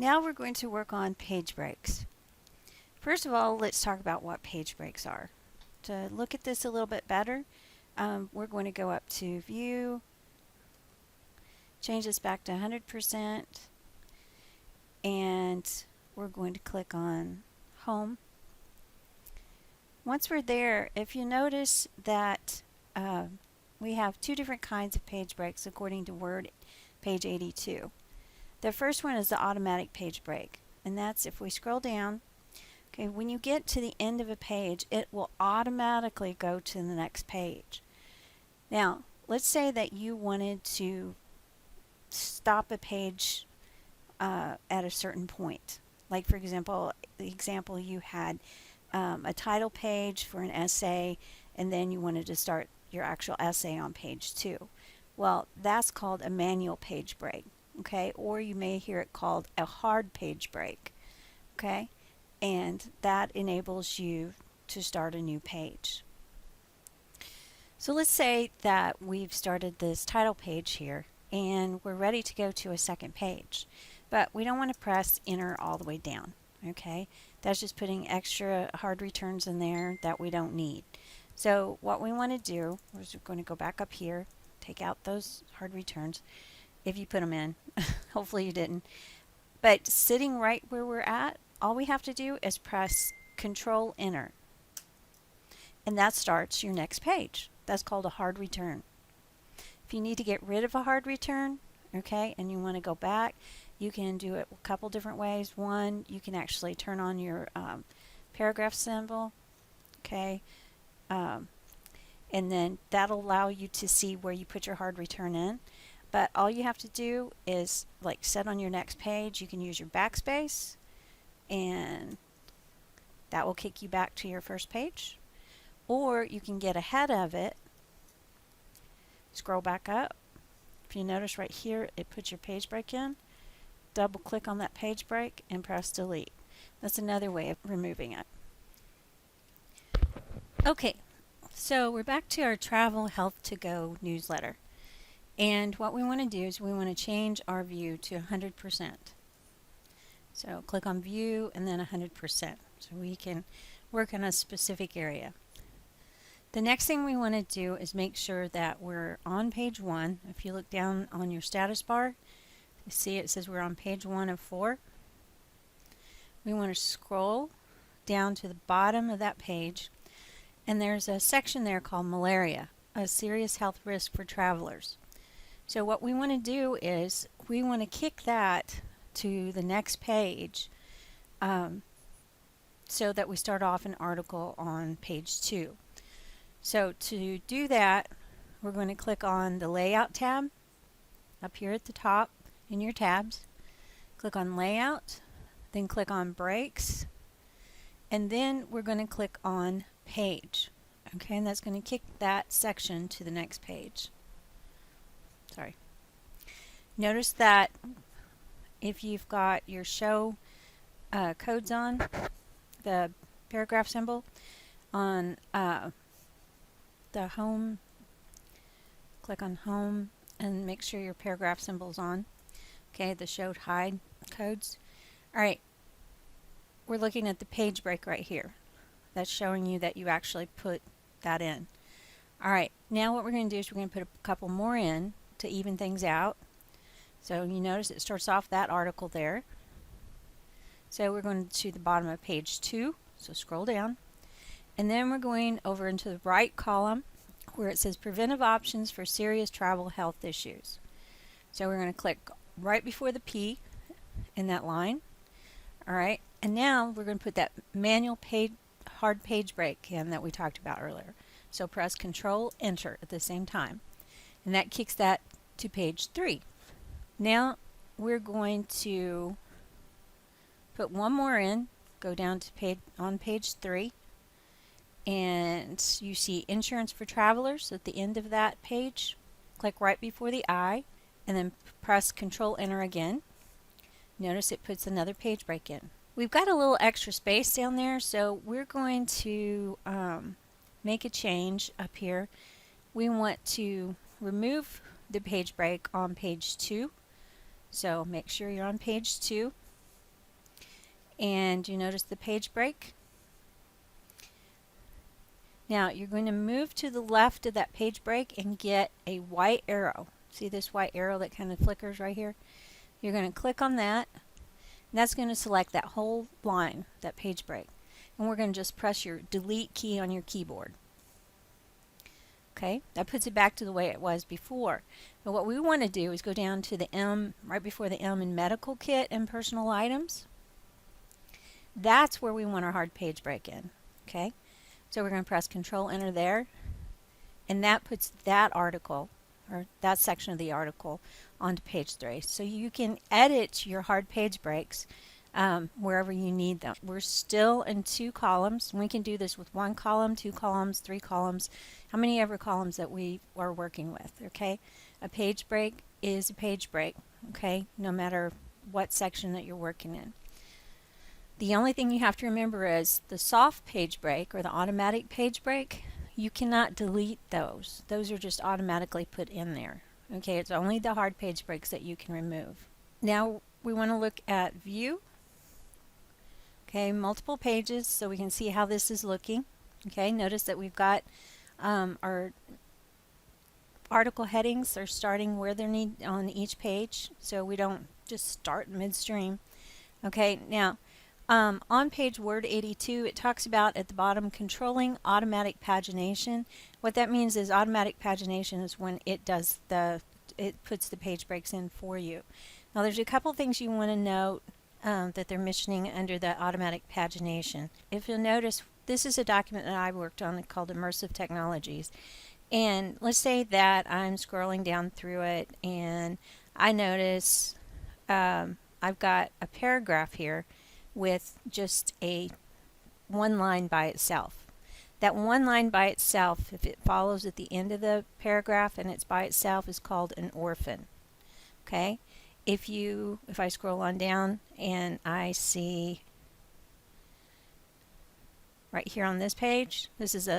Now we're going to work on page breaks. First of all, let's talk about what page breaks are. To look at this a little bit better, we're going to go up to View, change this back to 100%, and we're going to click on Home. Once we're there, if you notice that we have two different kinds of page breaks according to Word, page 82. The first one is the automatic page break, and that's if we scroll down. Okay, when you get to the end of a page, it will automatically go to the next page. Now, let's say that you wanted to stop a page at a certain point. Like, for example, the example you had a title page for an essay, and then you wanted to start your actual essay on page 2. Well, that's called a manual page break, okay? Or you may hear it called a hard page break, okay? And that enables you to start a new page. So let's say that we've started this title page here, and we're ready to go to a second page, but we don't want to press enter all the way down, okay? That's just putting extra hard returns in there that we don't need. So what we want to do is we're going to go back up here, take out those hard returns, if you put them in. Hopefully you didn't. But sitting right where we're at, all we have to do is press Control Enter. And that starts your next page. That's called a hard return. If you need to get rid of a hard return, okay, and you want to go back, you can do it a couple different ways. One, you can actually turn on your paragraph symbol, okay, and then that'll allow you to see where you put your hard return in. But all you have to do is, like, set on your next page, you can use your backspace, and that will kick you back to your first page. Or you can get ahead of it, scroll back up. If you notice right here, it puts your page break in. Double click on that page break and press delete. That's another way of removing it. Okay, so we're back to our Travel Health to Go newsletter. And what we want to do is we want to change our view to 100%. So click on View and then 100%. So we can work on a specific area. The next thing we want to do is make sure that we're on page 1. If you look down on your status bar, you see it says we're on page 1 of 4. We want to scroll down to the bottom of that page, and there's a section there called Malaria, a serious health risk for travelers. So what we want to do is we want to kick that to the next page so that we start off an article on page 2. So to do that, we're going to click on the Layout tab up here at the top in your tabs. Click on Layout, then click on Breaks, and then we're going to click on Page. Okay, and that's going to kick that section to the next page. Sorry. Notice that if you've got your show codes on, the paragraph symbol on the home, click on Home and make sure your paragraph symbol's on. Okay, the show hide codes. Alright, we're looking at the page break right here. That's showing you that you actually put that in. Alright, now what we're going to do is we're going to put a couple more in to even things out. So you notice it starts off that article there. So we're going to the bottom of page 2, so scroll down. And then we're going over into the right column where it says Preventive Options for Serious Travel Health Issues. So we're going to click right before the P in that line. Alright, and now we're going to put that manual hard page break in that we talked about earlier. So press Control Enter at the same time. And that kicks that to page 3. Now we're going to put one more in, go down to page 3. And you see Insurance for Travelers at the end of that page. Click right before the I and then press Control Enter again. Notice it puts another page break in. We've got a little extra space down there, so we're going to make a change up here. We want to remove the page break on page 2. So make sure you're on page 2. And you notice the page break? Now you're going to move to the left of that page break and get a white arrow. See this white arrow that kind of flickers right here? You're going to click on that. And that's going to select that whole line, that page break. And we're going to just press your delete key on your keyboard. Okay, that puts it back to the way it was before. But what we want to do is go down to the M, right before the M in medical kit and personal items. That's where we want our hard page break in. Okay, so we're going to press Control Enter there, and that puts that article, or that section of the article, onto page 3. So you can edit your hard page breaks wherever you need them. We're still in 2 columns. We can do this with 1 column, 2 columns, 3 columns, how many ever columns that we are working with. Okay, a page break is a page break. Okay, no matter what section that you're working in. The only thing you have to remember is the soft page break or the automatic page break, you cannot delete those. Those are just automatically put in there. Okay, it's only the hard page breaks that you can remove. Now we want to look at view. Okay, multiple pages so we can see how this is looking. Okay, notice that we've got our article headings are starting where they're needed on each page, so we don't just start midstream. Okay, now on page Word 82, it talks about at the bottom controlling automatic pagination. What that means is automatic pagination is when it does it puts the page breaks in for you. Now there's a couple things you want to note that they're mentioning under the automatic pagination. If you'll notice, this is a document that I worked on called Immersive Technologies. And let's say that I'm scrolling down through it and I notice I've got a paragraph here with just one line by itself. That one line by itself, if it follows at the end of the paragraph and it's by itself, is called an orphan. Okay? If I scroll on down and I see right here on this page, this is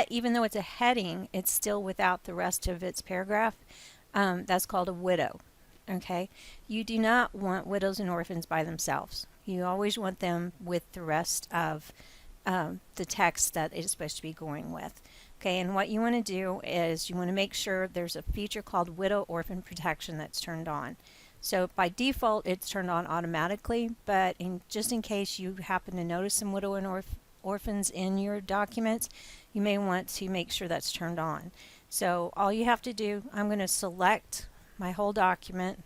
even though it's a heading, it's still without the rest of its paragraph. That's called a widow. Okay, you do not want widows and orphans by themselves. You always want them with the rest of the text that it's supposed to be going with. Okay, and what you want to do is you want to make sure there's a feature called widow orphan protection that's turned on. So by default it's turned on automatically, but just in case you happen to notice some widow and orphans in your documents, you may want to make sure that's turned on. So all you have to do, I'm going to select my whole document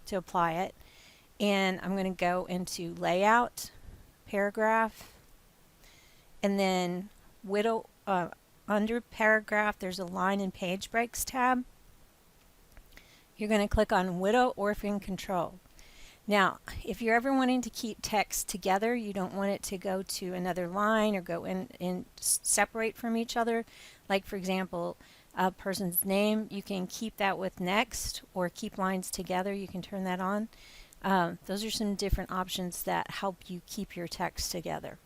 to apply it, and I'm going to go into layout, paragraph, and then under paragraph there's a line and page breaks tab. You're going to click on widow orphan control. Now if you're ever wanting to keep text together, you don't want it to go to another line or go in and separate from each other, like for example a person's name, you can keep that with next, or keep lines together, you can turn that on. Those are some different options that help you keep your text together.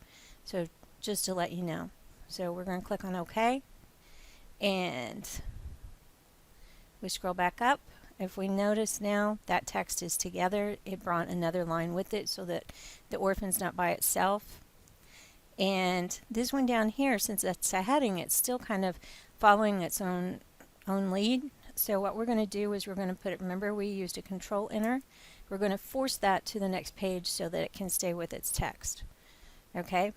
So just to let you know. So we're going to click on OK, and we scroll back up. If we notice now that text is together, it brought another line with it so that the orphan's not by itself. And this one down here, since it's a heading, it's still kind of following its own lead. So what we're going to do is we're going to put it, remember we used a Control Enter, we're going to force that to the next page so that it can stay with its text. Okay,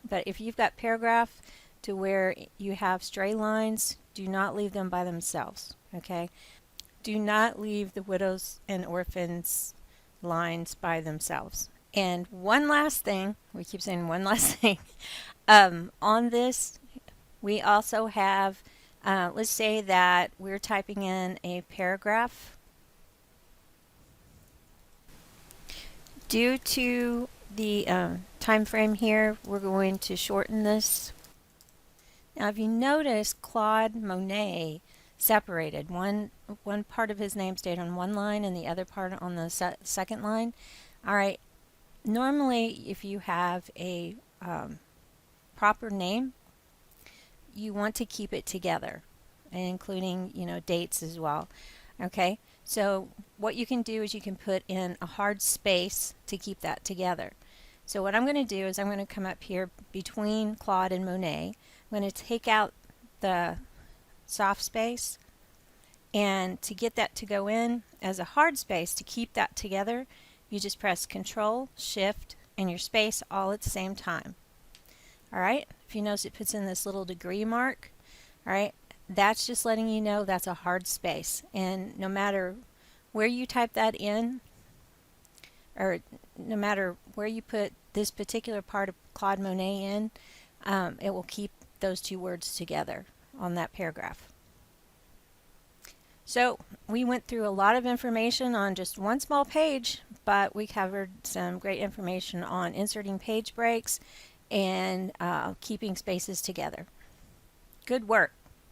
but if you've got paragraph to where you have stray lines, do not leave them by themselves. Okay, do not leave the widows and orphans lines by themselves. And one last thing, we keep saying one last thing, on this we also have, let's say that we're typing in a paragraph. Due to the time frame here, we're going to shorten this. Now if you notice, Claude Monet separated. One part of his name stayed on one line and the other part on the second line. All right, normally if you have a proper name, you want to keep it together, including dates as well. Okay, So what you can do is you can put in a hard space to keep that together. So what I'm going to do is I'm going to come up here between Claude and Monet. I'm going to take out the soft space, and to get that to go in as a hard space to keep that together, you just press Control, Shift, and your space all at the same time. Alright, if you notice it puts in this little degree mark, alright, that's just letting you know that's a hard space, and no matter where you type that in, or no matter where you put this particular part of Claude Monet in, it will keep those two words together on that paragraph. So we went through a lot of information on just one small page, but we covered some great information on inserting page breaks and keeping spaces together. Good work.